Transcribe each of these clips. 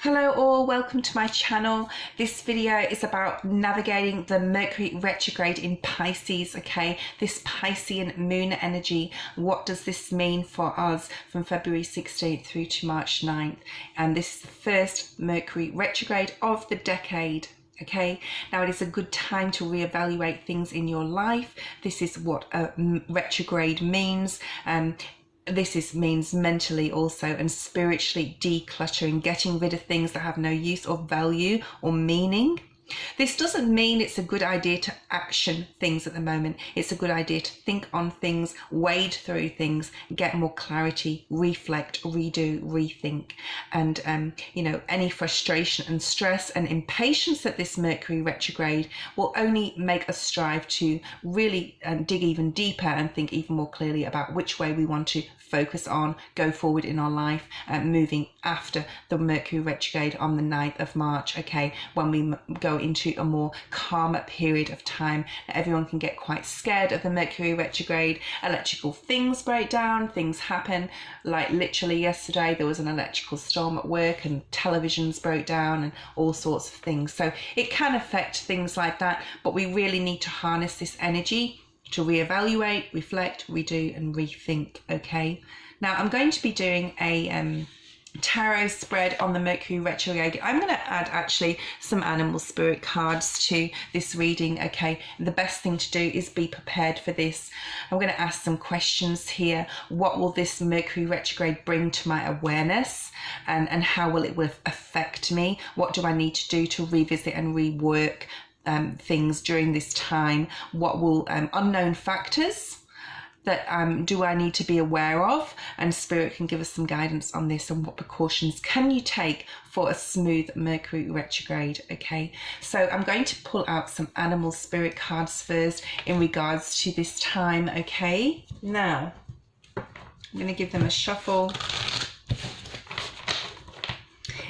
Hello all, welcome to my channel. This video is about navigating the Mercury retrograde in Pisces, okay? This Piscean moon energy. What does this mean for us from February 16th through to March 9th? And this is the first Mercury retrograde of the decade. Okay, now it is a good time to reevaluate things in your life. This is what a retrograde means. This means mentally also and spiritually decluttering, getting rid of things that have no use or value or meaning. This doesn't mean it's a good idea to action things at the moment. It's a good idea to think on things, wade through things, get more clarity, reflect, redo, rethink. And, any frustration and stress and impatience at this Mercury retrograde will only make us strive to really dig even deeper and think even more clearly about which way we want to focus on, go forward in our life, moving after the Mercury retrograde on the 9th of March, okay, when we go into a more calmer period of time. Now, everyone can get quite scared of the Mercury retrograde. Electrical things break down, things happen. Like literally yesterday, there was an electrical storm at work and televisions broke down and all sorts of things. So it can affect things like that, but we really need to harness this energy to reevaluate, reflect, redo and rethink, okay? Now I'm going to be doing a tarot spread on the Mercury retrograde. I'm going to add actually some animal spirit cards to this reading, okay? The best thing to do is be prepared for this. I'm going to ask some questions here. What will this Mercury retrograde bring to my awareness, and how will it affect me? What do I need to do to revisit and rework things during this time? What will unknown factors that do I need to be aware of? And Spirit can give us some guidance on this, and what precautions can you take for a smooth Mercury retrograde, okay? So I'm going to pull out some animal spirit cards first in regards to this time, okay? Now, I'm going to give them a shuffle.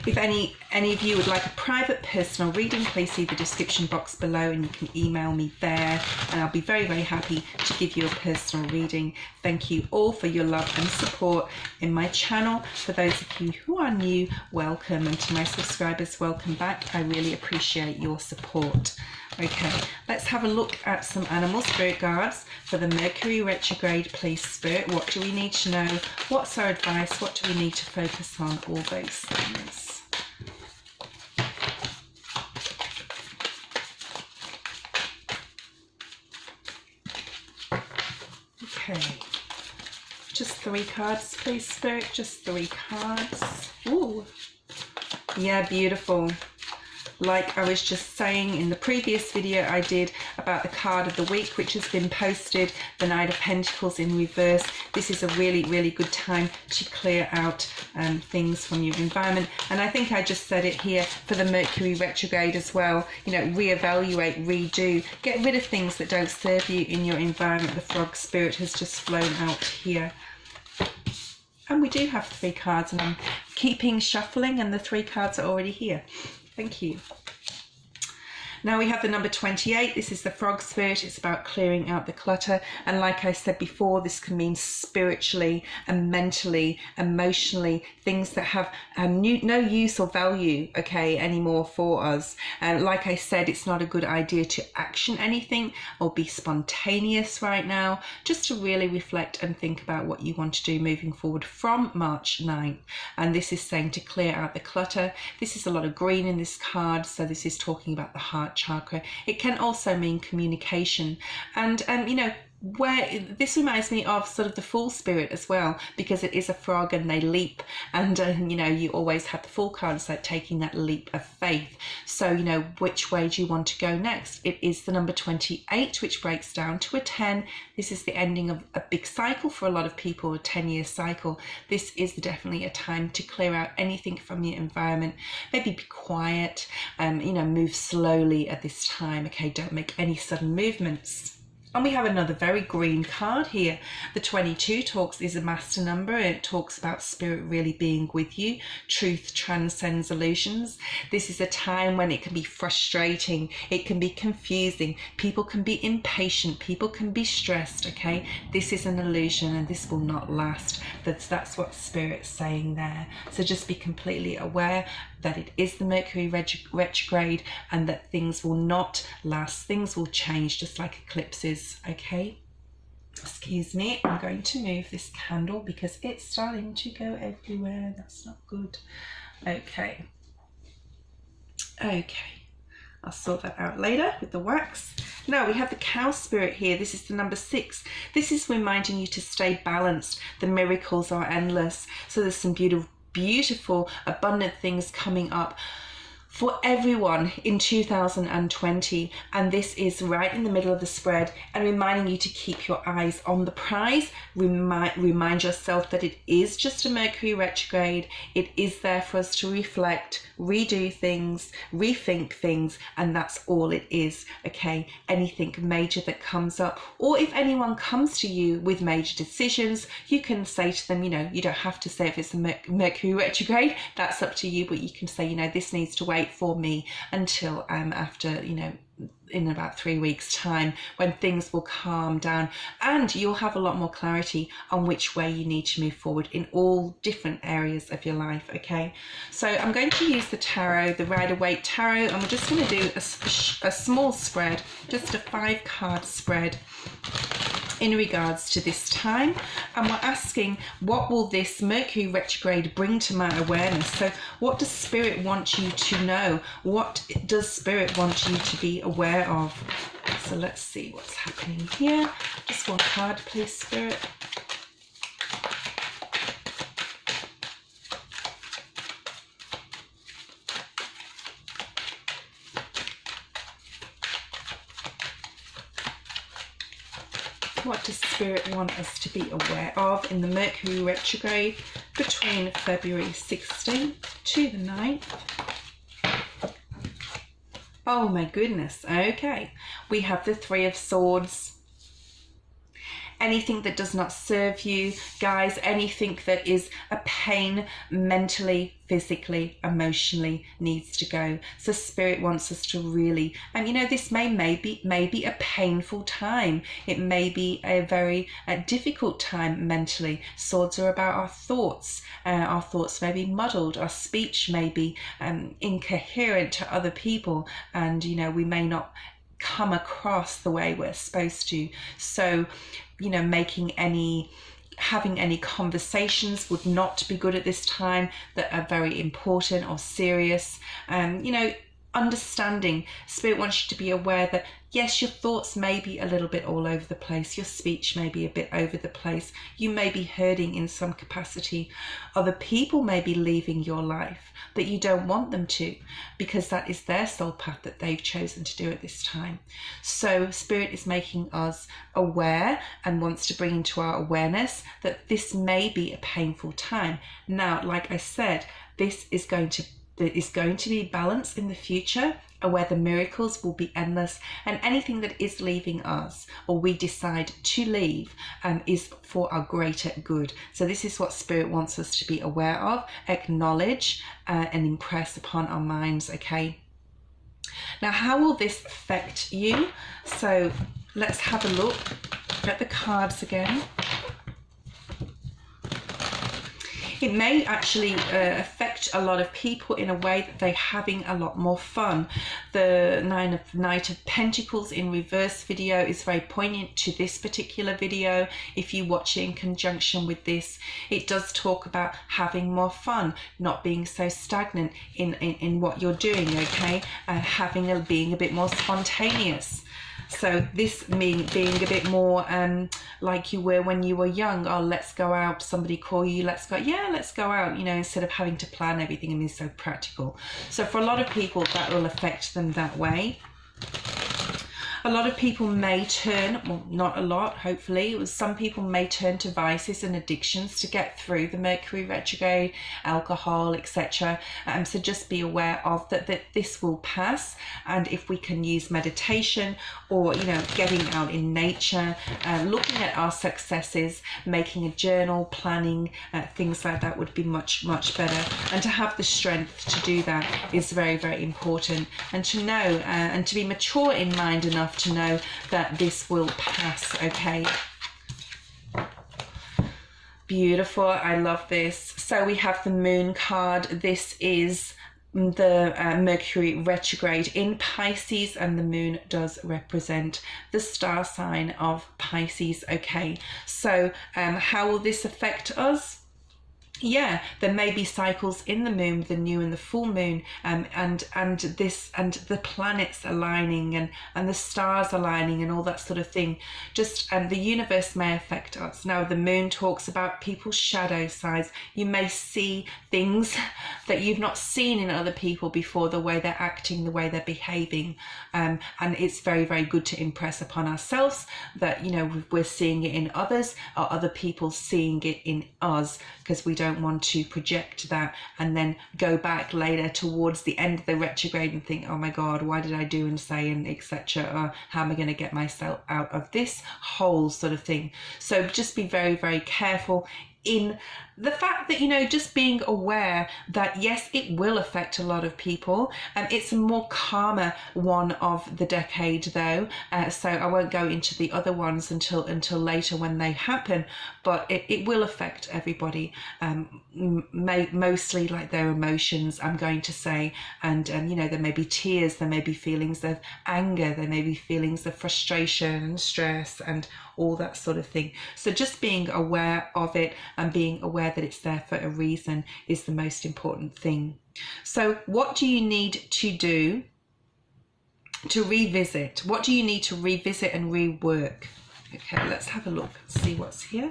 If any of you would like a private personal reading, please see the description box below and you can email me there, and I'll be very, very happy to give you a personal reading. Thank you all for your love and support in my channel. For those of you who are new, welcome, and to my subscribers, welcome back. I really appreciate your support. Okay, let's have a look at some animal spirit guides for the Mercury retrograde, please, Spirit. What do we need to know? What's our advice? What do we need to focus on? All those things. Okay, just 3 cards, please, Spirit. Just 3 cards. Ooh, yeah, beautiful. Like I was just saying in the previous video I did about the card of the week, which has been posted, the Knight of Pentacles in reverse. This is a really, really good time to clear out things from your environment. And I think I just said it here for the Mercury retrograde as well. You know, reevaluate, redo, get rid of things that don't serve you in your environment. The frog spirit has just flown out here. And we do have 3 cards, and I'm keeping shuffling, and the 3 cards are already here. Thank you. Now we have the number 28. This is the frog spirit. It's about clearing out the clutter. And like I said before, this can mean spiritually and mentally, emotionally, things that have no use or value, okay, anymore for us. And like I said, it's not a good idea to action anything or be spontaneous right now, just to really reflect and think about what you want to do moving forward from March 9th. And this is saying to clear out the clutter. This is a lot of green in this card, so this is talking about the heart chakra. It can also mean communication, and where this reminds me of sort of the Fool spirit as well, because it is a frog and they leap, and you always have the Fool card. It's like taking that leap of faith. So which way do you want to go next? It is the number 28, which breaks down to a 10. This is the ending of a big cycle for a lot of people, a 10-year cycle. This is definitely a time to clear out anything from your environment. Maybe be quiet, move slowly at this time, okay? Don't make any sudden movements. And we have another very green card here. The 22 is a master number. It talks about spirit really being with you. Truth transcends illusions. This is a time when it can be frustrating. It can be confusing. People can be impatient. People can be stressed, okay? This is an illusion and this will not last. That's what Spirit's saying there. So just be completely aware that it is the Mercury retrograde and that things will not last. Things will change just like eclipses, okay? Excuse me, I'm going to move this candle because it's starting to go everywhere. That's not good. Okay. I'll sort that out later with the wax. Now we have the cow spirit here. This is the number 6. This is reminding you to stay balanced. The miracles are endless. So there's some beautiful, abundant things coming up for everyone in 2020, and this is right in the middle of the spread and reminding you to keep your eyes on the prize. Remind yourself that it is just a Mercury retrograde. It is there for us to reflect, redo things, rethink things, and that's all it is, okay? Anything major that comes up, or if anyone comes to you with major decisions, you can say to them, you know, you don't have to say if it's a Mercury retrograde, that's up to you, but you can say, you know, this needs to wait for me until after, you know, in about 3 weeks time, when things will calm down and you'll have a lot more clarity on which way you need to move forward in all different areas of your life, okay? So I'm going to use the tarot, the Waite tarot, and we're just going to do a small spread, just a 5-card spread in regards to this time, and we're asking, what will this Mercury retrograde bring to my awareness? So what does Spirit want you to know? What does Spirit want you to be aware of? So let's see what's happening here. Just one card, please, Spirit. What does Spirit want us to be aware of in the Mercury retrograde between February 16th to the 9th? Oh my goodness, okay. We have the 3 of Swords. Anything that does not serve you, guys, anything that is a pain mentally, physically, emotionally needs to go. So Spirit wants us to really, and you know, this may be a painful time. It may be a very difficult time mentally. Swords are about our thoughts. Our thoughts may be muddled. Our speech may be incoherent to other people, and you know, we may not come across the way we're supposed to. So, you know, having any conversations would not be good at this time that are very important or serious. You know, understanding, Spirit wants you to be aware that yes, your thoughts may be a little bit all over the place. Your speech may be a bit over the place. You may be hurting in some capacity. Other people may be leaving your life that you don't want them to, because that is their soul path that they've chosen to do at this time. So Spirit is making us aware and wants to bring into our awareness that this may be a painful time. Now, like I said, this is going to be balanced in the future, where the miracles will be endless, and anything that is leaving us or we decide to leave is for our greater good. So this is what Spirit wants us to be aware of, acknowledge and impress upon our minds, okay? Now, how will this affect you? So let's have a look at the cards again. It may actually affect a lot of people in a way that they're having a lot more fun. The Knight of Pentacles in reverse video is very poignant to this particular video. If you watch it in conjunction with this, it does talk about having more fun, not being so stagnant in what you're doing, okay? Being a bit more spontaneous. So this being a bit more like you were when you were young. Oh, let's go out. Somebody call you, let's go. Yeah, let's go out, you know, instead of having to plan everything and be so practical. So for a lot of people, that will affect them that way. A A lot of people may turn, well, not a lot, hopefully, some people may turn to vices and addictions to get through the Mercury retrograde, alcohol, etc. So just be aware of that this will pass, and if we can use meditation or, you know, getting out in nature, looking at our successes, making a journal, planning, things like that would be much, much better. And to have the strength to do that is very, very important, and to know and to be mature in mind enough to know that this will pass. Okay, beautiful. I love this. So we have the Moon card. This is the Mercury retrograde in Pisces, and the moon does represent the star sign of Pisces. Okay, so how will this affect us? Yeah, there may be cycles in the moon, the new and the full moon, and the planets aligning and the stars aligning and all that sort of thing. Just the universe may affect us. Now, the moon talks about people's shadow sides. You may see things that you've not seen in other people before, the way they're acting, the way they're behaving, and it's very, very good to impress upon ourselves that, you know, we're seeing it in others, or other people seeing it in us, because we don't want to project that and then go back later towards the end of the retrograde and think, oh my God, why did I do and say and etc., or how am I going to get myself out of this whole sort of thing. So just be very, very careful in the fact that, you know, just being aware that yes, it will affect a lot of people, and it's a more calmer one of the decade though, so I won't go into the other ones until later when they happen, but it will affect everybody, mostly like their emotions, I'm going to say, and you know, there may be tears, there may be feelings of anger, there may be feelings of frustration and stress and all that sort of thing. So just being aware of it and being aware that it's there for a reason is the most important thing. So what do you need to do to revisit? What do you need to revisit and rework? Okay, let's have a look, see what's here.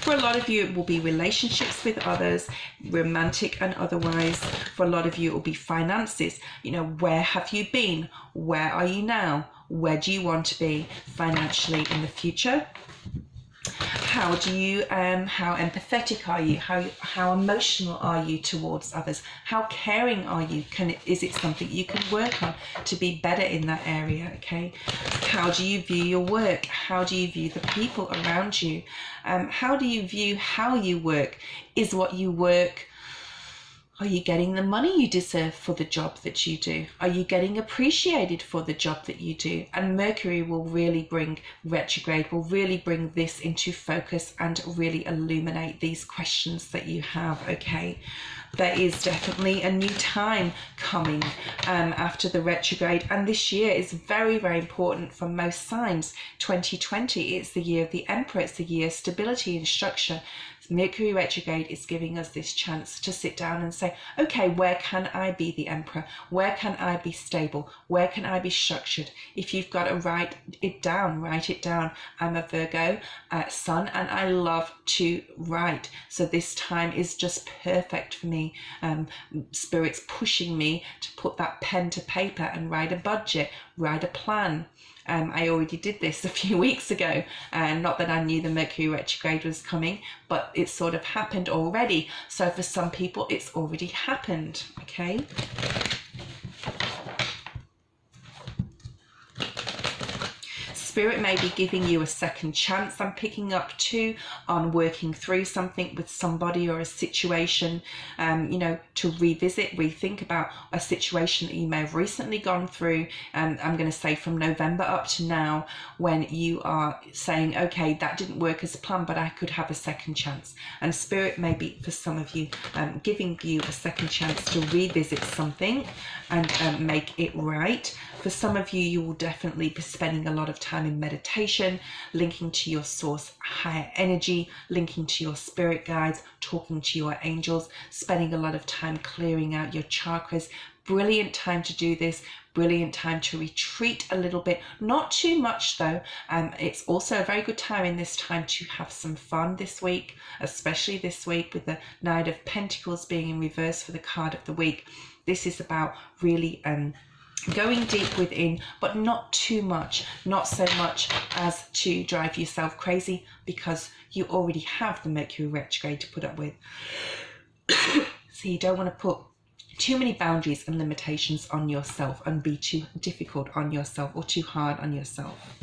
For a lot of you, it will be relationships with others, romantic and otherwise. For a lot of you, it will be finances. You know, where have you been? Where are you now? Where do you want to be financially in the future? How do you, how empathetic are you? How emotional are you towards others? How caring are you? Is it something you can work on to be better in that area? Okay. How do you view your work? How do you view the people around you? How do you view how you work? Is what you work, are you getting the money you deserve for the job that you do? Are you getting appreciated for the job that you do? And Mercury will really bring, retrograde will really bring this into focus and really illuminate these questions that you have, okay? There is definitely a new time coming after the retrograde, and this year is very, very important for most signs. 2020, it's the year of the Emperor, it's the year of stability and structure. Mercury retrograde is giving us this chance to sit down and say, okay, where can I be the Emperor? Where can I be stable? Where can I be structured? If you've got to write it down, write it down. I'm a Virgo sun, and I love to write. So this time is just perfect for me. Spirit's pushing me to put that pen to paper and write a budget, write a plan. I already did this a few weeks ago, and not that I knew the Mercury retrograde was coming, but it sort of happened already. So for some people, it's already happened, okay? Spirit may be giving you a second chance. I'm picking up too on working through something with somebody or a situation, you know, to revisit, rethink about a situation that you may have recently gone through. I'm going to say from November up to now, when you are saying, okay, that didn't work as planned, but I could have a second chance. And Spirit may be, for some of you, giving you a second chance to revisit something and make it right. For some of you, you will definitely be spending a lot of time in meditation, linking to your source higher energy, linking to your spirit guides, talking to your angels, spending a lot of time clearing out your chakras, Brilliant time to do this. Brilliant time to retreat a little bit, not too much though. It's also a very good time in this time to have some fun this week, especially this week with the Knight of Pentacles being in reverse for the card of the week. This is about really going deep within, but not too much, not so much as to drive yourself crazy, because you already have the Mercury retrograde to put up with. So you don't want to put too many boundaries and limitations on yourself and be too difficult on yourself or too hard on yourself.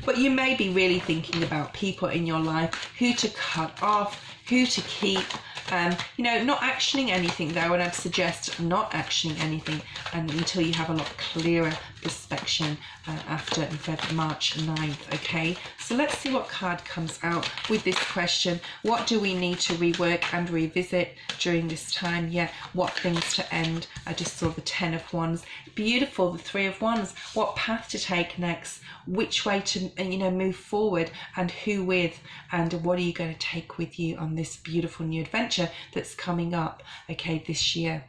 But you may be really thinking about people in your life, who to cut off, who to keep. You know, not actioning anything though, and I'd suggest not actioning anything until you have a lot clearer perspective after March 9th, okay? So let's see what card comes out with this question. What do we need to rework and revisit during this time? Yeah, what things to end? I just saw the 10 of Wands. Beautiful, the 3 of Wands. What path to take next? Which way to, you know, move forward, and who with, and what are you going to take with you on this beautiful new adventure that's coming up, okay, this year?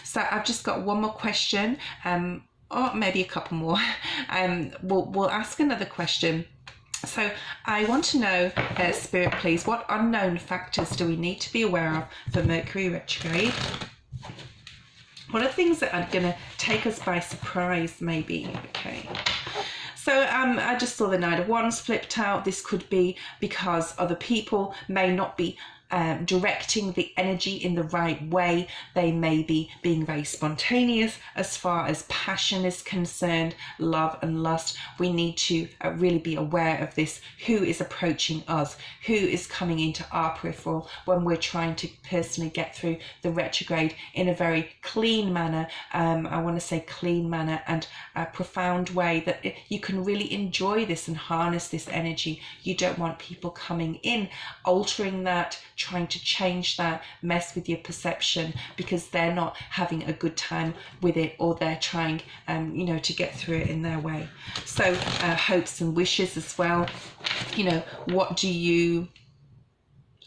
So I've just got one more question, or maybe a couple more. We'll ask another question. So I want to know, Spirit, please, what unknown factors do we need to be aware of for Mercury retrograde? What are things that are going to take us by surprise, maybe? Okay. So I just saw the Knight of Wands flipped out. This could be because other people may not be directing the energy in the right way. They may be being very spontaneous as far as passion is concerned, love and lust. We need to really be aware of this. Who is approaching us? Who is coming into our peripheral when we're trying to personally get through the retrograde in a very clean manner? I want to say clean manner and a profound way that you can really enjoy this and harness this energy. You don't want people coming in, altering that, trying to change that, mess with your perception because they're not having a good time with it, or they're trying you know, to get through it in their way. So hopes and wishes as well. You know, what do you,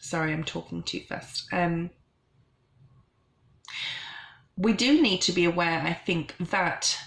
sorry, I'm talking too fast. We do need to be aware, I think, that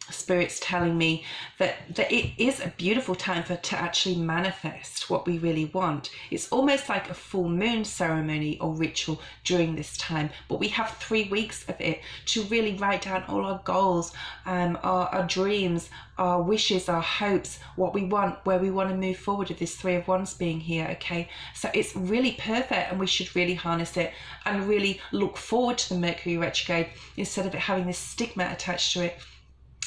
Spirit's telling me that it is a beautiful time to actually manifest what we really want. It's almost like a full moon ceremony or ritual during this time, but we have 3 weeks of it to really write down all our goals, our dreams, our wishes, our hopes, what we want, where we want to move forward with this 3 of Wands being here, okay? So it's really perfect, and we should really harness it and really look forward to the Mercury retrograde instead of it having this stigma attached to it.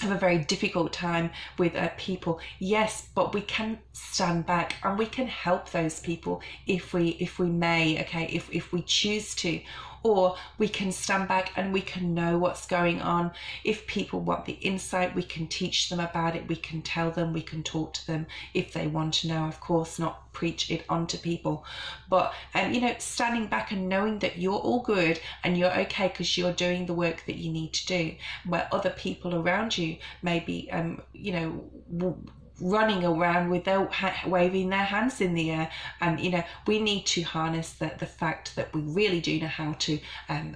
Have a very difficult time with people, yes, but we can stand back and we can help those people if we may, okay, if we choose to. Or we can stand back and we can know what's going on. If people want the insight, we can teach them about it, we can tell them, we can talk to them if they want to know, of course, not preach it onto people. But you know, standing back and knowing that you're all good and you're okay because you're doing the work that you need to do, where other people around you may be you know, running around with their waving their hands in the air. And you know, we need to harness the fact that we really do know how to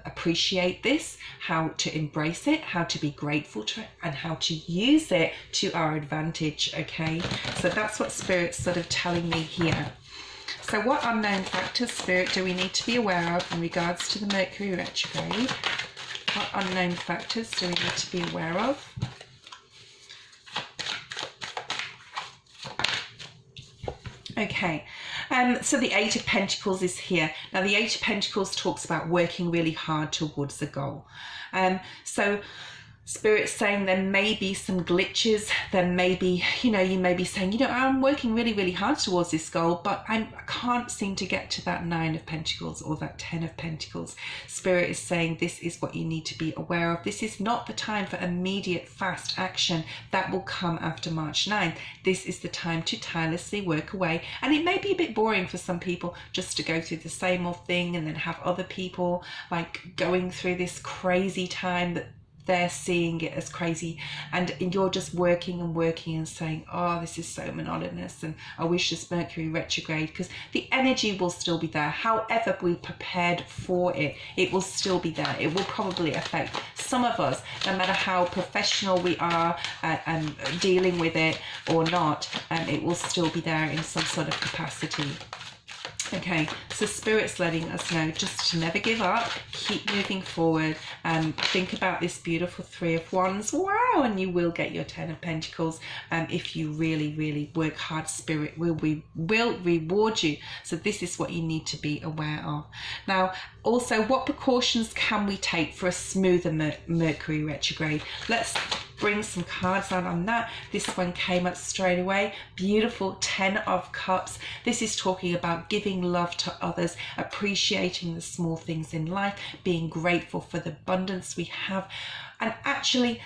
appreciate this, how to embrace it, how to be grateful to it, and how to use it to our advantage, okay? So that's what Spirit's sort of telling me here. So what unknown factors, Spirit, do we need to be aware of in regards to the Mercury retrograde? What unknown factors do we need to be aware of? Okay, so the 8 of Pentacles is here. Now the 8 of Pentacles talks about working really hard towards a goal. So Spirit's saying there may be some glitches, there may be, you know, you may be saying, you know, I'm working really, really hard towards this goal, but I can't seem to get to that 9 of Pentacles or that 10 of Pentacles. Spirit is saying this is what you need to be aware of. This is not the time for immediate fast action that will come after March 9th. This is the time to tirelessly work away. And it may be a bit boring for some people just to go through the same old thing and then have other people like going through this crazy time that they're seeing it as crazy, and you're just working and working and saying, oh, this is so monotonous, and I wish this Mercury retrograde, because the energy will still be there. However we prepared for it, it will still be there. It will probably affect some of us, no matter how professional we are dealing with it or not, it will still be there in some sort of capacity. Okay, so Spirit's letting us know just to never give up, keep moving forward, think about this beautiful Three of Wands. Wow, and you will get your Ten of Pentacles if you really, really work hard. Spirit will reward you. So this is what you need to be aware of. Now, also, what precautions can we take for a smoother Mercury retrograde? Let's bring some cards out on that. This one came up straight away. Beautiful Ten of Cups. This is talking about giving love to others, appreciating the small things in life, being grateful for the abundance we have, and actually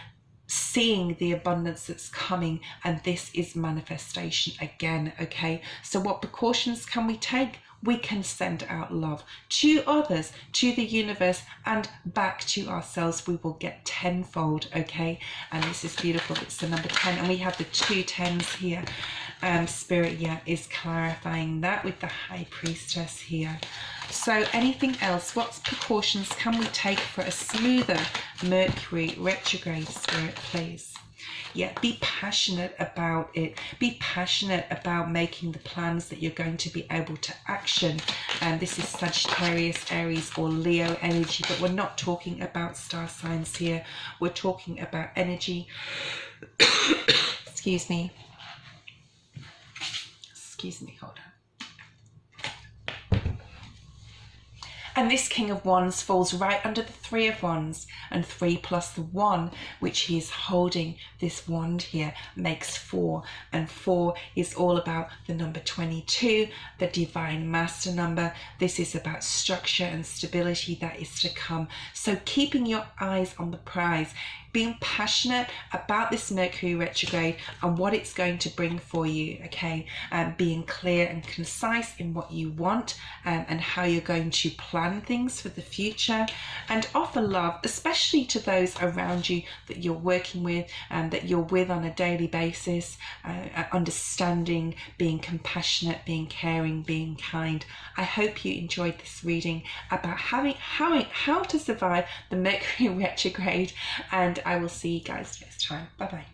seeing the abundance that's coming. And this is manifestation again. Okay, so what precautions can we take? We can send out love to others, to the universe, and back to ourselves. We will get tenfold, okay? And this is beautiful. It's the number 10, and we have the 2 10s here. Spirit, yeah, is clarifying that with the High Priestess here. So anything else? What precautions can we take for a smoother Mercury retrograde, Spirit, please? Yeah, be passionate about it. Be passionate about making the plans that you're going to be able to action. And this is Sagittarius, Aries, or Leo energy, but we're not talking about star signs here. We're talking about energy. Excuse me. Excuse me, hold on. And this King of Wands falls right under the Three of Wands, and 3 plus the 1, which he is holding, this wand here, makes 4. And 4 is all about the number 22, the divine master number. This is about structure and stability that is to come. So keeping your eyes on the prize, being passionate about this Mercury retrograde and what it's going to bring for you, okay? Being clear and concise in what you want, and how you're going to plan things for the future, and offer love, especially to those around you that you're working with and that you're with on a daily basis. Understanding, being compassionate, being caring, being kind. I hope you enjoyed this reading about how to survive the Mercury retrograde, and I will see you guys next time. Bye bye.